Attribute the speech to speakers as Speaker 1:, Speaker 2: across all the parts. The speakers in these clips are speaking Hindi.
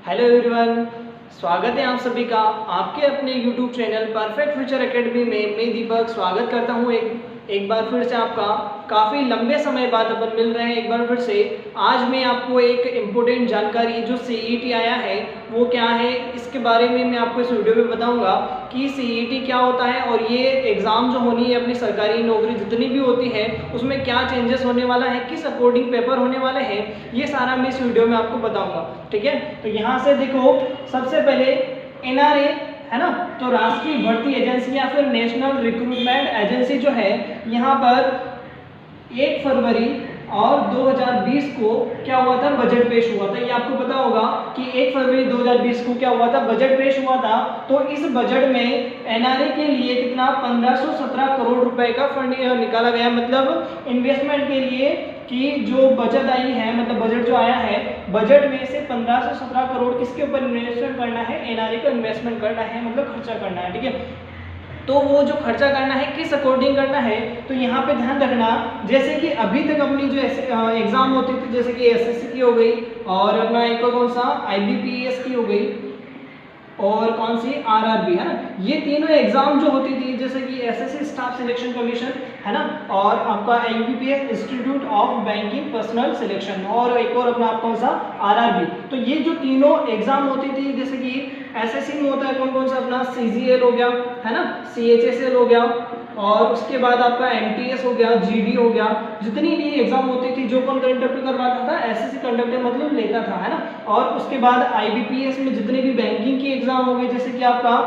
Speaker 1: हेलो एवरीवन, स्वागत है आप सभी का आपके अपने YouTube channel perfect future academy में। मैं दीपक स्वागत करता हूं एक बार फिर से आपका। काफ़ी लंबे समय बाद अपन मिल रहे हैं एक बार फिर से। आज मैं आपको एक इम्पोर्टेंट जानकारी जो CET आया है वो क्या है इसके बारे में मैं आपको इस वीडियो में बताऊंगा कि CET क्या होता है और ये एग्ज़ाम जो होनी है अपनी सरकारी नौकरी जितनी भी होती है उसमें क्या चेंजेस होने वाला है, किस अकॉर्डिंग पेपर होने वाले हैं, ये सारा मैं इस वीडियो में आपको बताऊंगा। ठीक है, तो यहाँ से देखो, सबसे पहले NRA है ना, तो राष्ट्रीय भर्ती एजेंसी या फिर नेशनल रिक्रूटमेंट एजेंसी जो है, यहाँ पर 1 फरवरी और 2020 को क्या हुआ था, बजट पेश हुआ था। ये आपको पता होगा कि 1 फरवरी 2020 को क्या हुआ था, बजट पेश हुआ था। तो इस बजट में NRA के लिए कितना 1517 करोड़ रुपए का फंड निकाला गया, मतलब इन्वेस्टमेंट के लिए कि जो बचत आई है, मतलब बजट जो आया है, बजट में से 1517 करोड़ किसके ऊपर इन्वेस्टमेंट करना है, NRA को इन्वेस्टमेंट करना है, मतलब खर्चा करना है। ठीक है, तो वो जो खर्चा करना है किस अकॉर्डिंग करना है, तो यहाँ पे ध्यान रखना, जैसे कि अभी तक अपनी जो एग्जाम होती थी, जैसे कि SSC की हो गई और अपना एक कौन सा IBPS की हो गई और कौन सी RRB है ना, ये तीनों एग्जाम जो होती थी, जैसे कि SSC स्टाफ सिलेक्शन कमीशन है ना, और आपका IBPS institute of banking personal selection, और एक और अपना कौन सा RRB। तो ये जो तीनों एग्जाम होती थी, जैसे कि SSC में होता है कौन कौन सा, अपना CGL हो गया है ना, CHSL हो गया, और उसके बाद आपका MTS हो गया, GD हो गया। जितनी भी एग्जाम होती थी जो कौन कंडक्ट करवाता था, SSC कंडक्टर मतलब लेता था है ना। और उसके बाद IBPS में जितनी भी बैंकिंग की एग्जाम हो गई, जैसे कि आपका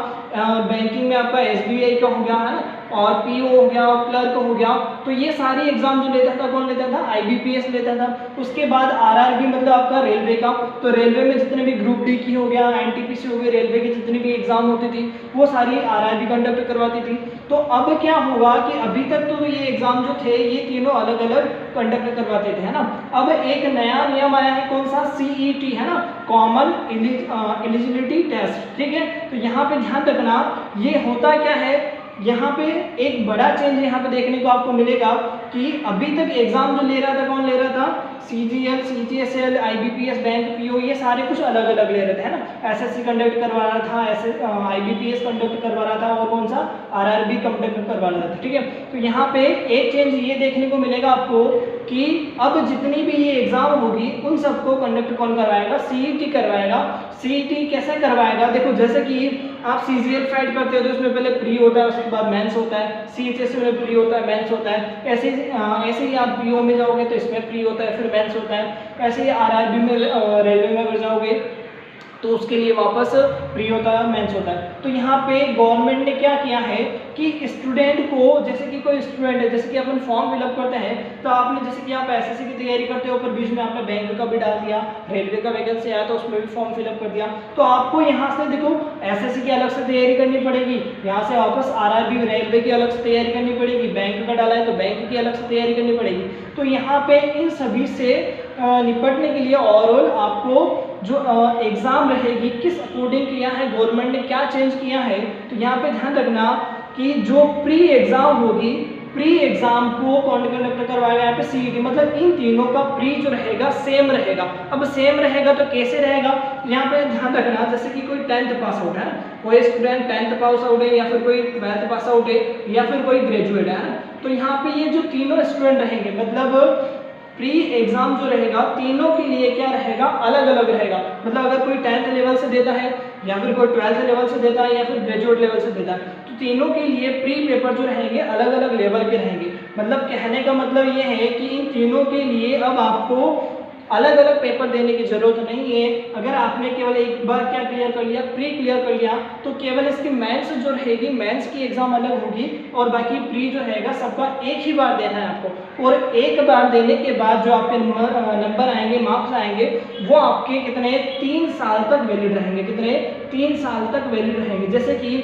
Speaker 1: बैंकिंग में आपका SBI का हो गया है ना, और PO हो गया, क्लर्क हो गया, तो ये सारी एग्जाम जो लेता था कौन लेता था, IBPS लेता था। उसके बाद RRB मतलब आपका रेलवे का, तो रेलवे में जितने भी ग्रुप D की हो गया, NTPC हो गई, रेलवे की जितनी भी एग्जाम होती थी वो सारी RRB कंडक्ट करवाती थी। तो अब क्या होगा कि अभी तक तो ये एग्जाम जो थे ये तीनों अलग अलग कंडक्ट करवाते थे है ना। अब एक नया नियम आया है, कौन सा, CET है ना, कॉमन एलिजिबिलिटी टेस्ट। ठीक है, तो यहाँ पे ध्यान रखना, ये होता क्या है, यहाँ पे एक बड़ा चेंज यहाँ पे देखने को आपको मिलेगा कि अभी तक एग्जाम जो ले रहा था, कौन ले रहा था, CGL, CHSL, IBPS, bank, PO, ये सारे कुछ अलग अलग ले रहे थे है ना। SSC कंडक्ट करवा रहा था, IBPS कंडक्ट करवा रहा था, और कौन सा RRB कंडक्ट करवा रहा था। ठीक है, तो यहाँ पे एक चेंज ये देखने को मिलेगा आपको कि अब जितनी भी ये एग्जाम होगी उन सबको कंडक्ट कौन करवाएगा, CET करवाएगा। CET कैसे करवाएगा, देखो, जैसे कि आप CGL फाइट करते हो तो उसमें पहले प्री होता है, उसके बाद मेंस होता है, CHSL में प्री होता है, मेंस होता है, ऐसे ही आप PO में जाओगे तो इसमें प्री होता है, फिर मेंस होता है, ऐसे ही RRB में रेलवे में अगर जाओगे तो उसके लिए वापस प्री होता है, मेंस होता है। तो यहाँ पे गवर्नमेंट ने क्या किया है कि स्टूडेंट को, जैसे कि कोई स्टूडेंट है, जैसे कि अपन फॉर्म फिलअप करते हैं, तो आपने जैसे कि आप SSC की तैयारी करते हो पर बीच में आपने बैंक का भी डाल दिया, रेलवे का वैकेंसी आया तो उसमें भी फॉर्म फिलअप कर दिया, तो आपको यहाँ से देखो SSC की अलग से तैयारी करनी पड़ेगी, यहाँ से वापस RRB रेलवे की अलग से तैयारी करनी पड़ेगी, बैंक का डाला है तो बैंक की अलग से तैयारी करनी पड़ेगी। तो यहाँ पे इन सभी से निपटने के लिए ओवरऑल आपको जो एग्जाम रहेगी किस अकॉर्डिंग किया है, गवर्नमेंट ने क्या चेंज किया है, तो यहाँ पे ध्यान रखना कि जो प्री एग्जाम होगी, प्री एग्जाम को कौन कंडक्ट करवाएगा, यहाँ पे CET, मतलब इन तीनों का प्री जो रहेगा सेम रहेगा। अब सेम रहेगा तो कैसे रहेगा, यहाँ पे ध्यान रखना, जैसे कि कोई 10th पास आउट है ना, कोई स्टूडेंट 10th पास आउट है, या फिर कोई 12th पास आउट है, या फिर कोई ग्रेजुएट है ना, तो यहाँ पे ये जो तीनों स्टूडेंट रहेंगे, मतलब प्री एग्जाम जो रहेगा तीनों के लिए क्या रहेगा, अलग अलग रहेगा। मतलब अगर कोई 10th लेवल से देता है, या फिर कोई 12th लेवल से देता है, या फिर ग्रेजुएट लेवल से देता है, तो तीनों के लिए प्री पेपर जो रहेंगे अलग अलग लेवल के रहेंगे। मतलब कहने का मतलब ये है कि इन तीनों के लिए अब आपको अलग अलग पेपर देने की जरूरत नहीं है। अगर आपने केवल एक बार क्या क्लियर कर लिया, प्री क्लियर कर लिया, तो केवल इसकी मेंस जो रहेगी, मेंस की एग्जाम अलग होगी, और बाकी प्री जो रहेगा सबका एक ही बार देना है आपको। और एक बार देने के बाद जो आपके नंबर आएंगे, मार्क्स आएंगे, वो आपके कितने 3 साल तक वैलिड रहेंगे, कितने 3 साल तक वैलिड रहेंगे। जैसे कि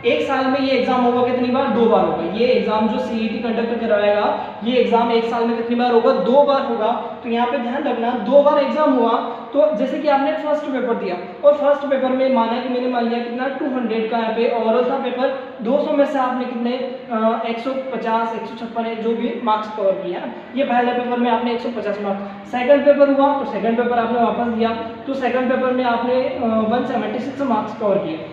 Speaker 1: एक साल में ये एग्जाम होगा कितनी बार? 2 बार होगा। ये एग्जाम जो सीईटी कंडक्ट करवाएगा, ये एग्जाम एक साल में कितनी बार होगा? 2 बार होगा। तो यहाँ पे ध्यान रखना 2 बार एग्जाम हुआ, तो जैसे कि आपने फर्स्ट पेपर दिया और फर्स्ट पेपर में माना कि मैंने मान लिया कितना 200 का यहाँ पे ओवरऑल था पेपर, 200 में से आपने कितने 150 156 जो भी मार्क्स कवर किए हैं। ये पहले पेपर में आपने 150 मार्क्स, सेकंड पेपर हुआ तो सेकंड पेपर आपने वापस दिया, तो सेकंड पेपर में आपने 176 मार्क्स कवर किए।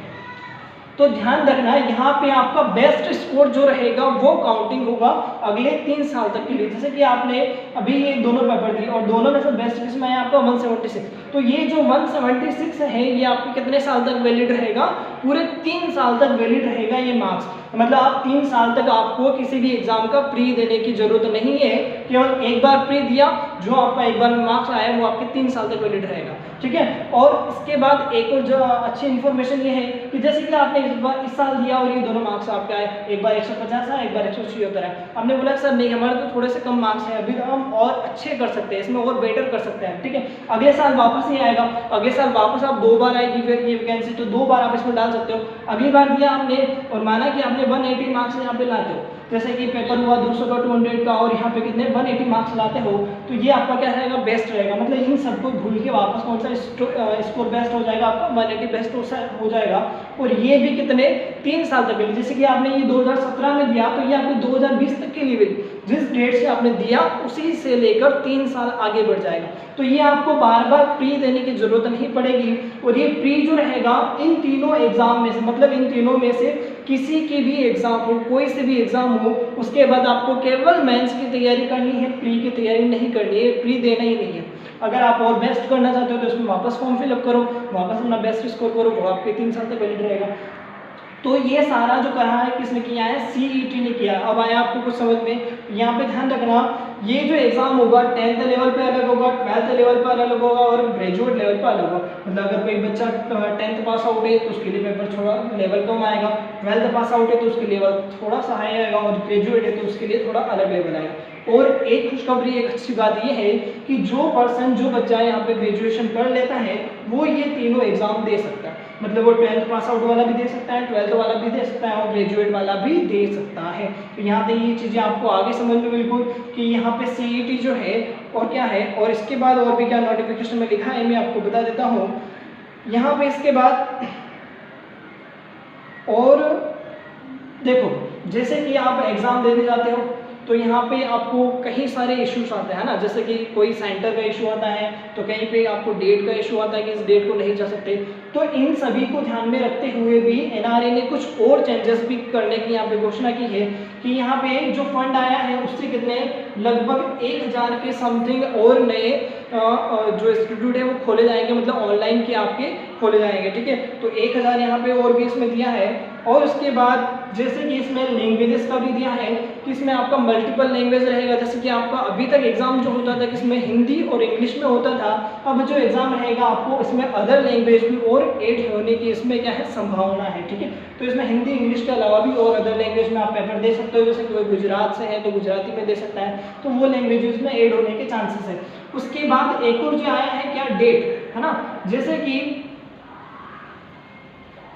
Speaker 1: तो ध्यान रखना यहाँ पे आपका बेस्ट स्कोर जो रहेगा वो काउंटिंग होगा अगले 3 साल तक के लिए। जैसे कि आपने अभी ये दोनों पेपर दिए और दोनों में से बेस्ट किसमें है आपका 176, तो ये जो 176 है ये आपके कितने साल तक वैलिड रहेगा? पूरे 3 साल तक वैलिड रहेगा ये मार्क्स। मतलब आप 3 साल तक आपको किसी भी एग्जाम का प्री देने की जरूरत नहीं है, केवल एक बार प्री दिया, जो आपका एक बार में मार्क्स आया वो आपके 3 साल तक वैलिड रहेगा, ठीक है। और इसके बाद एक और जो अच्छी इन्फॉर्मेशन ये है कि जैसे कि आपने इस साल दिया और ये दोनों मार्क्स आपके आए, एक बार 150 है, एक बार 176 है, आपने बोला सर नहीं हमारे तो थोड़े से कम मार्क्स हैं, अभी तो हम और अच्छे कर सकते हैं, इसमें और बेटर कर सकते हैं, ठीक है। अगले साल वापस नहीं आएगा, अगले साल वापस आप 2 बार आएगी फिर ये वैकेंसी, तो 2 बार आप इसमें डाल सकते हो। अगली बार दिया आपने और माना कि आपने 180 मार्क्स यहाँ पे लाते हो, जैसे कि पेपर हुआ 200 का 200 का और यहाँ पे कितने 180 मार्क्स लाते हो, तो ये आपका क्या रहेगा? बेस्ट रहेगा। मतलब इन सबको भूल के वापस कौन सा स्कोर बेस्ट हो जाएगा आपका? 180 बेस्ट हो जाएगा। और ये भी कितने 3 साल तक के लिए, जैसे कि आपने ये 2017 में दिया तो ये आपके 2020 तक के लिए जिस डेट से आपने दिया उसी से लेकर 3 साल आगे बढ़ जाएगा। तो ये आपको बार बार प्री देने की जरूरत नहीं पड़ेगी। और ये प्री जो रहेगा इन तीनों एग्जाम में से, मतलब इन तीनों में से किसी की भी एग्जाम हो, कोई से भी एग्जाम हो, उसके बाद आपको केवल मेंस की तैयारी करनी है, प्री की तैयारी नहीं करनी है, प्री देना ही नहीं है। अगर आप और बेस्ट करना चाहते हो तो इसमें वापस फॉर्म फिलअप करो, वापस अपना बेस्ट स्कोर करो, वो आपके 3 साल तक वैलिड रहेगा। तो ये सारा जो कहा है किसने किया है? सीईटी ने किया। अब आया आपको कुछ समझ में, यहाँ पे ध्यान रखना ये जो एग्जाम होगा 10th लेवल पे अलग होगा, 12th लेवल पे अलग होगा और ग्रेजुएट लेवल पे अलग होगा। मतलब अगर कोई बच्चा 10th पास आउट है तो उसके लिए पेपर थोड़ा लेवल कम आएगा, 12th पास आउट है तो उसके लेवल थोड़ा सा हाई आएगा और ग्रेजुएट है तो उसके लिए थोड़ा अलग लेवल आएगा। और एक खुशखबरी, एक अच्छी बात ये है कि जो बच्चा यहाँ पे ग्रेजुएशन कर लेता है वो ये तीनों एग्जाम दे सकता है। मतलब वो 12th पास आउट वाला भी दे सकता है, 12th वाला भी दे सकता है और ग्रेजुएट वाला भी दे सकता है। तो यहाँ पे ये चीज़ें आपको आगे समझ में बिल्कुल कि यहाँ पे सीईटी जो है और क्या है, और इसके बाद और भी क्या नोटिफिकेशन में लिखा है मैं आपको बता देता हूँ। यहाँ पे इसके बाद और देखो, जैसे कि आप एग्ज़ाम देने जाते हो तो यहाँ पे आपको कई सारे इश्यूज आते हैं ना, जैसे कि कोई सेंटर का इशू आता है, तो कहीं पे आपको डेट का इशू आता है कि इस डेट को नहीं जा सकते। तो इन सभी को ध्यान में रखते हुए भी एनआरए ने कुछ और चेंजेस भी करने की यहाँ पे घोषणा की है कि यहाँ पे जो फंड आया है उससे कितने लगभग 1000 के समथिंग और नए जो इंस्टीट्यूट है वो खोले जाएंगे, मतलब ऑनलाइन के आपके खोले जाएंगे, ठीक है। तो 1000 यहाँ पे और भी इसमें दिया है। और उसके बाद जैसे कि इसमें लैंग्वेजेस का भी दिया है कि इसमें आपका मल्टीपल लैंग्वेज रहेगा। जैसे कि आपका अभी तक एग्जाम जो होता था कि इसमें हिंदी और इंग्लिश में होता था, अब जो एग्जाम रहेगा आपको इसमें अदर लैंग्वेज भी और ऐड होने की इसमें क्या है संभावना है, ठीक है। तो इसमें हिंदी इंग्लिश के अलावा भी और अदर लैंग्वेज में आप पेपर दे सकते हो। जैसे कि कोई गुजरात से है तो गुजराती में दे सकता है, तो वो लैंग्वेजेस में ऐड होने के चांसेस है। उसके बाद एक और जो आया है क्या, डेट, है ना। जैसे कि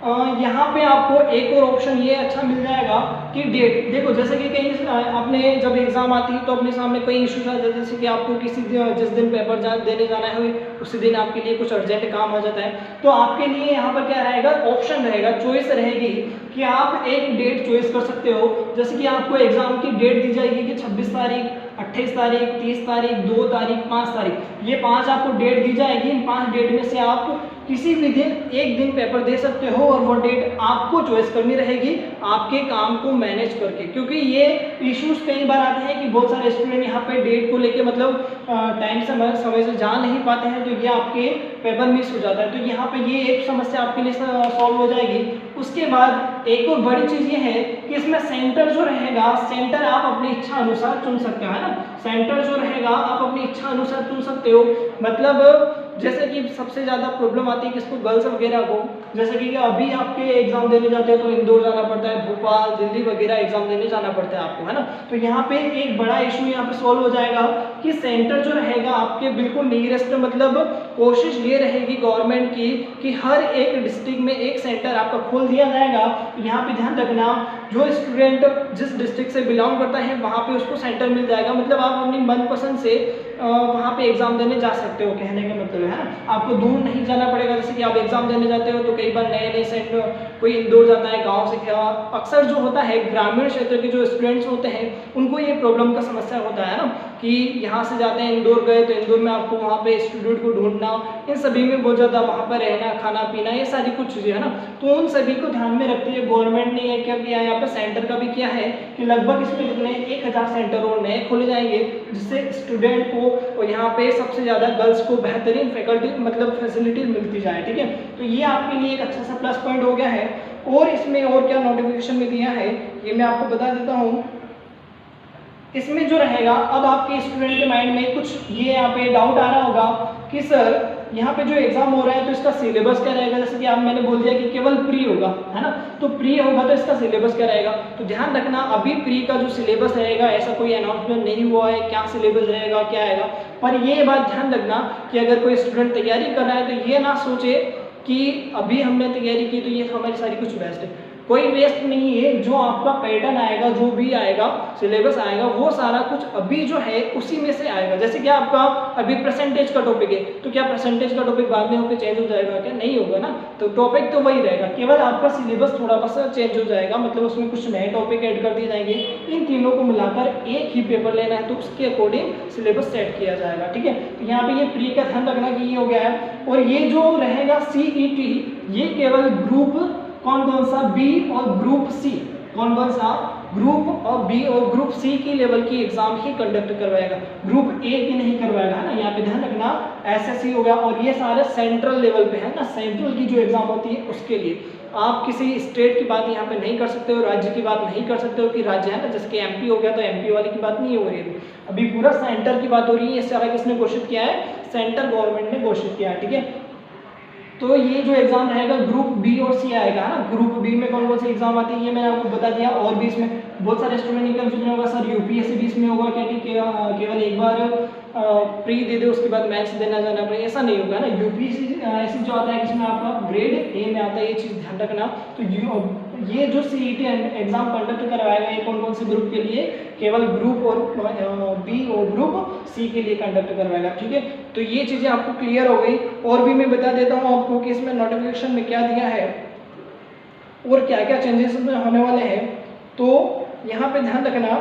Speaker 1: यहाँ पे आपको एक और ऑप्शन ये अच्छा मिल जाएगा कि डेट। देखो जैसे कि कहीं आपने जब एग्जाम आती है तो अपने सामने कई इश्यूज आ जाते हैं, जैसे कि आपको किसी जिस दिन पेपर देने जाना है उसी दिन आपके लिए कुछ अर्जेंट काम आ जाता है, तो आपके लिए यहाँ पर क्या रहेगा, ऑप्शन रहेगा, चॉइस रहेगी कि आप एक डेट चॉइस कर सकते हो। जैसे कि आपको एग्जाम की डेट दी जाएगी कि 26 तारीख, 28 तारीख, 30 तारीख, 2 तारीख, 5 तारीख, ये 5 आपको डेट दी जाएगी। इन 5 डेट में से आप किसी भी दिन एक दिन पेपर दे सकते हो और वो डेट आपको चॉइस करनी रहेगी आपके काम को मैनेज करके, क्योंकि ये इश्यूज कई बार आते हैं कि बहुत सारे स्टूडेंट यहाँ पे डेट को लेके मतलब टाइम समय से जा नहीं पाते हैं, तो ये आपके पेपर मिस हो जाता है। तो यहाँ पे ये एक समस्या आपके लिए सॉल्व हो जाएगी। उसके बाद एक और बड़ी चीज़ ये है कि इसमें सेंटर जो रहेगा, सेंटर आप अपनी इच्छा अनुसार चुन सकते हो, है ना। सेंटर जो रहेगा आप अपनी इच्छा अनुसार चुन सकते हो। मतलब जैसे कि सबसे ज़्यादा प्रॉब्लम आती है किसको, गर्ल्स वगैरह को। जैसे कि अभी आपके एग्जाम देने जाते हैं तो इंदौर जाना पड़ता है, भोपाल, दिल्ली वगैरह एग्जाम देने जाना पड़ता है आपको, है ना। तो यहाँ पे एक बड़ा इशू यहाँ पे सॉल्व हो जाएगा कि सेंटर जो रहेगा आपके बिल्कुल नियरेस्ट, मतलब कोशिश ये रहेगी गवर्नमेंट की कि हर एक डिस्ट्रिक्ट में एक सेंटर आपका खोल दिया जाएगा। यहाँ पे ध्यान रखना, जो स्टूडेंट जिस डिस्ट्रिक्ट से बिलोंग करता है वहाँ पे उसको सेंटर मिल जाएगा, मतलब आप अपनी मनपसंद से वहाँ पे एग्जाम देने जा सकते हो, कहने का मतलब है ना। आपको दूर नहीं जाना पड़ेगा। जैसे कि आप एग्जाम देने जाते हो तो कई बार नए नए सेंटर, कोई इंदौर जाता है गांव से, अक्सर जो होता है ग्रामीण क्षेत्र के जो स्टूडेंट्स होते हैं उनको ये प्रॉब्लम का समस्या होता है ना, कि यहाँ से जाते हैं इंदौर गए तो इंदौर में आपको वहाँ पे स्टूडेंट को ढूंढना, इन सभी में बहुत ज़्यादा वहाँ पर रहना, खाना पीना, ये सारी कुछ चीज़ें है ना। तो उन सभी को ध्यान में रखते हुए गवर्नमेंट ने क्या किया है, यहाँ पे सेंटर का भी किया है कि लगभग इसमें कितने 1000 सेंटर और नए खोले जाएंगे, जिससे स्टूडेंट को और यहाँ पे सबसे ज़्यादा गर्ल्स को बेहतरीन फैकल्टी, मतलब फैसिलिटीज मिलती जाए, ठीक है। तो ये आपके लिए एक अच्छा सा प्लस पॉइंट हो गया है। और इसमें और क्या नोटिफिकेशन में दिया है ये मैं आपको बता देता हूँ। इसमें जो रहेगा, अब आपके स्टूडेंट के माइंड में कुछ ये यहाँ पे डाउट आ रहा होगा कि सर यहाँ पे जो एग्जाम हो रहा है तो इसका सिलेबस क्या रहेगा। जैसे कि आप मैंने बोल दिया कि केवल प्री होगा, है ना, तो प्री होगा तो इसका सिलेबस क्या रहेगा। तो ध्यान रखना, अभी प्री का जो सिलेबस रहेगा ऐसा कोई अनाउंसमेंट नहीं हुआ है क्या सिलेबस रहेगा क्या आएगा। पर ये बात ध्यान रखना कि अगर कोई स्टूडेंट तैयारी कर रहा है तो ये ना सोचे कि अभी हमने तैयारी की तो ये हमारी सारी कुछ बेस्ट है, कोई वेस्ट नहीं है। जो आपका पैटर्न आएगा, जो भी आएगा सिलेबस आएगा, वो सारा कुछ अभी जो है उसी में से आएगा। जैसे कि आपका अभी परसेंटेज का टॉपिक है तो क्या परसेंटेज का टॉपिक बाद में होकर चेंज हो जाएगा क्या, नहीं होगा ना। तो टॉपिक तो वही रहेगा, केवल आपका सिलेबस थोड़ा सा चेंज हो जाएगा, मतलब उसमें कुछ नए टॉपिक ऐड कर दिए जाएंगे। इन तीनों को मिलाकर एक ही पेपर लेना है तो उसके अकॉर्डिंग सिलेबस सेट किया जाएगा, ठीक है। तो यहाँ पे ये प्री का ध्यान रखना कि ये हो गया है। और ये जो रहेगा CET, ये केवल ग्रुप कौन सा, बी और ग्रुप सी, कौन सा ग्रुप और बी और ग्रुप सी की लेवल की एग्जाम ही कंडक्ट करवाएगा, ग्रुप ए की नहीं करवाएगा, है ना। यहाँ पे ध्यान रखना, SSC हो गया। और ये सारे सेंट्रल लेवल पे है ना, सेंट्रल की जो एग्जाम होती है उसके लिए। आप किसी स्टेट की बात यहाँ पे नहीं कर सकते हो, राज्य की बात नहीं कर सकते हो कि राज्य है ना, जैसे कि MP हो गया तो MP वाले की बात नहीं हो रही है, अभी पूरा सेंटर की बात हो रही है। ये सारा किसने घोषित किया है, सेंट्रल गवर्नमेंट ने घोषित किया है, ठीक है। तो ये जो एग्जाम रहेगा ग्रुप बी और सी आएगा, है ना। ग्रुप बी में कौन कौन सी एग्जाम आती है ये मैंने आपको बता दिया। और भी इसमें बहुत सारे स्टूडेंट का कंफ्यूजन होगा, सर UPSC भी इसमें होगा क्या कि केवल एक बार प्री दे दे उसके बाद मैथ्स देना जाना पड़े, ऐसा नहीं होगा ना। UPSC जो आता है इसमें आपका ग्रेड A में आता है, ये चीज़ ध्यान रखना। तो ये जो CET एग्जाम कंडक्ट करवाएगा ये कौन कौन से ग्रुप के लिए, केवल ग्रुप और बी और ग्रुप सी के लिए कंडक्ट करवाएगा, ठीक है। तो ये चीज़ें आपको क्लियर हो गई। और भी मैं बता देता हूँ आपको कि इसमें नोटिफिकेशन में क्या दिया है और क्या क्या चेंजेस होने वाले हैं। तो यहाँ पे ध्यान रखना,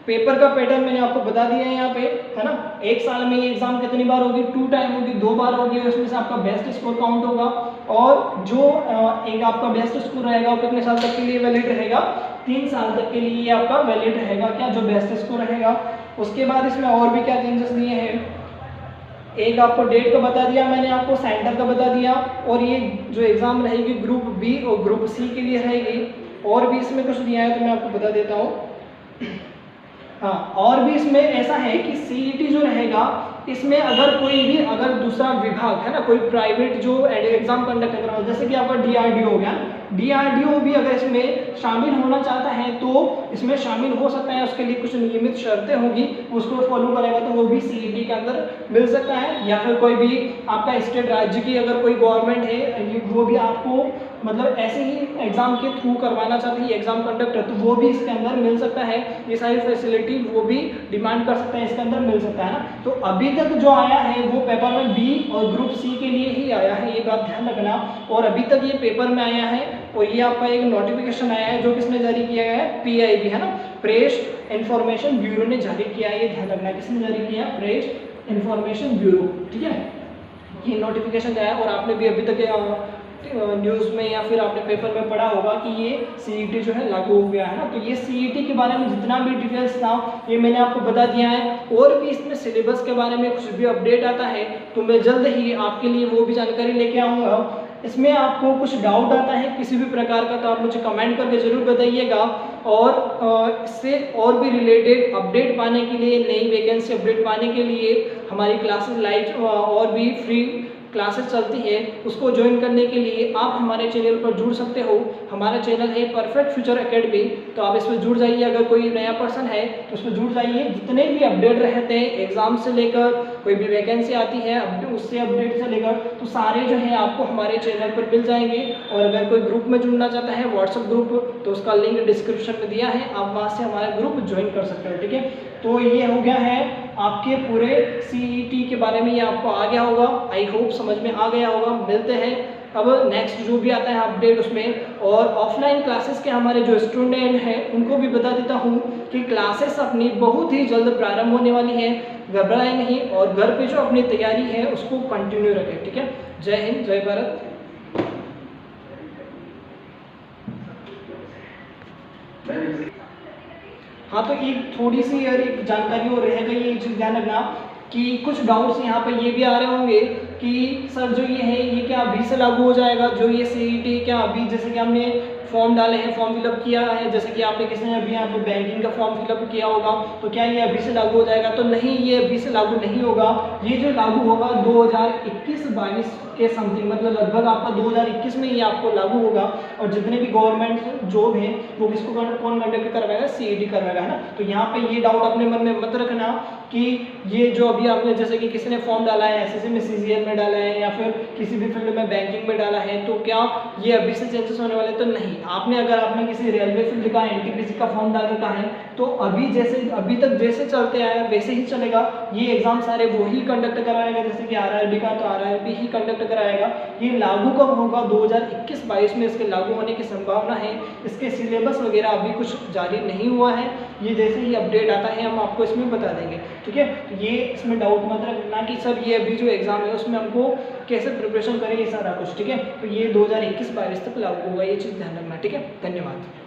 Speaker 1: पेपर का पैटर्न मैंने आपको बता दिया है यहाँ पे, है ना। एक साल में ये एग्जाम कितनी बार होगी, 2 टाइम होगी, 2 बार होगी। उसमें से आपका बेस्ट स्कोर काउंट होगा। और जो एक आपका बेस्ट स्कोर रहेगा वो कितने साल तक के लिए वैलिड रहेगा, 3 साल तक के लिए आपका वैलिड रहेगा, क्या जो बेस्ट स्कोर रहेगा। उसके बाद इसमें और भी क्या चेंजेस दिए हैं, एक आपको डेट का बता दिया मैंने, आपको सेंटर का बता दिया। और ये जो एग्जाम रहेगी ग्रुप बी और ग्रुप सी के लिए रहेगी। और भी इसमें कुछ दिया है तो मैं आपको बता देता हूँ। हाँ, और भी इसमें ऐसा है कि CET जो रहेगा इसमें अगर कोई भी अगर दूसरा विभाग है ना, कोई प्राइवेट जो एग्जाम कंडक्ट कर रहा हो, जैसे कि आपका DRDO हो गया, DRDO भी अगर इसमें शामिल होना चाहता है तो इसमें शामिल हो सकता है। उसके लिए कुछ नियमित शर्तें होगी, उसको फॉलो करेगा तो वो भी CET के अंदर मिल सकता है। या फिर कोई भी आपका स्टेट राज्य की अगर कोई गवर्नमेंट है वो भी आपको मतलब ऐसे ही एग्जाम के थ्रू करवाना चाहती है एग्जाम कंडक्ट, तो वो भी इसके अंदर मिल सकता है। ये सारी फैसिलिटी वो भी डिमांड कर सकता है, इसके अंदर मिल सकता है ना। तो अभी तक जो आया है वो पेपर में बी और ग्रुप सी के लिए ही आया है, ये बात ध्यान रखना। और अभी तक ये पेपर में आया है और ये आपका एक नोटिफिकेशन आया है जो किसने जारी किया है, PIB, है ना, प्रेस इन्फॉर्मेशन ब्यूरो ने जारी किया है। ये ध्यान रखना, किसने जारी किया, प्रेस इन्फॉर्मेशन ब्यूरो, ठीक है। ये नोटिफिकेशन आया और आपने भी अभी तक न्यूज़ में या फिर आपने पेपर में पढ़ा होगा कि ये CET जो है लागू हो गया है ना। तो ये CET के बारे में जितना भी डिटेल्स था ये मैंने आपको बता दिया है। और भी इसमें सिलेबस के बारे में कुछ भी अपडेट आता है तो मैं जल्द ही आपके लिए वो भी जानकारी लेके आऊँगा। इसमें आपको कुछ डाउट आता है किसी भी प्रकार का तो आप मुझे कमेंट करके ज़रूर बताइएगा। और इससे और भी रिलेटेड अपडेट पाने के लिए, नई वैकेंसी अपडेट पाने के लिए हमारी क्लासेस लाइव और भी फ्री क्लासेस चलती है, उसको ज्वाइन करने के लिए आप हमारे चैनल पर जुड़ सकते हो। हमारा चैनल है परफेक्ट फ्यूचर एकेडमी, तो आप इसमें जुड़ जाइए। अगर कोई नया पर्सन है तो उसमें जुड़ जाइए। जितने भी अपडेट रहते हैं एग्जाम से लेकर कोई भी वैकेंसी आती है उससे अपडेट से लेकर, तो सारे जो है आपको हमारे चैनल पर मिल जाएंगे। और अगर कोई ग्रुप में जुड़ना चाहता है व्हाट्सएप ग्रुप, तो उसका लिंक डिस्क्रिप्शन में दिया है, आप वहाँ से हमारा ग्रुप ज्वाइन कर सकते हो। ठीक है, तो ये हो गया है आपके पूरे CET के बारे में, ये आपको आ गया होगा। आई होप समझ में आ गया होगा। मिलते हैं अब नेक्स्ट जो भी आता है अपडेट उसमें। और ऑफलाइन क्लासेस के हमारे जो स्टूडेंट हैं उनको भी बता देता हूँ कि क्लासेस अपनी बहुत ही जल्द प्रारंभ होने वाली है, घबराएं नहीं और घर पे जो अपनी तैयारी है उसको कंटिन्यू रखें। ठीक है, जय हिंद, जय भारत। हाँ, तो एक थोड़ी सी और एक जानकारी और रह गई, ये चीज़ ध्यान रखना कि कुछ डाउट्स यहाँ पे ये भी आ रहे होंगे कि सर जो ये है ये क्या अभी से लागू हो जाएगा, जो ये CET क्या अभी जैसे कि हमने फॉर्म डाले हैं, फॉर्म फिलअप किया है, जैसे कि आपने किसी ने अभी यहाँ पे बैंकिंग का फॉर्म फिलअप किया होगा, तो क्या ये अभी से लागू हो जाएगा? तो नहीं, ये अभी से लागू नहीं होगा। ये जो लागू होगा 2021-22 के समथिंग, मतलब लगभग आपका 2021 में ये आपको लागू होगा। और जितने भी गवर्नमेंट जॉब है वो किसको कौन कंडक्ट करवाएगा? CET करवाएगा, है ना। तो यहाँ पे ये डाउट अपने मन में मत रखना कि ये जो अभी आपने जैसे कि किसी ने फॉर्म डाला है SSC में, CGL में डाला है या फिर किसी भी फील्ड में बैंकिंग में डाला है, तो क्या ये अभी से चेंजेस होने वाले? तो नहीं। अगर आपने किसी रेलवे फील्ड का NTPC का फॉर्म डाल रखा है तो अभी तक जैसे चलते आया वैसे ही चलेगा। ये एग्जाम सारे वो ही कंडक्ट कराएगा, जैसे कि RRB का, तो RRB ही कंडक्ट कराएगा। ये लागू कब होगा? 2021-22 में इसके लागू होने की संभावना है। इसके सिलेबस वगैरह अभी कुछ जारी नहीं हुआ है, ये जैसे ही अपडेट आता है हम आपको इसमें बता देंगे। ठीक है, तो ये इसमें डाउट मत रखना कि सर ये अभी जो एग्जाम है उसमें हमको कैसे प्रिपरेशन करें, ये सारा कुछ। ठीक है, तो ये 2021-22 तक लागू होगा, ये चीज़ ध्यान रखना। ठीक है, धन्यवाद।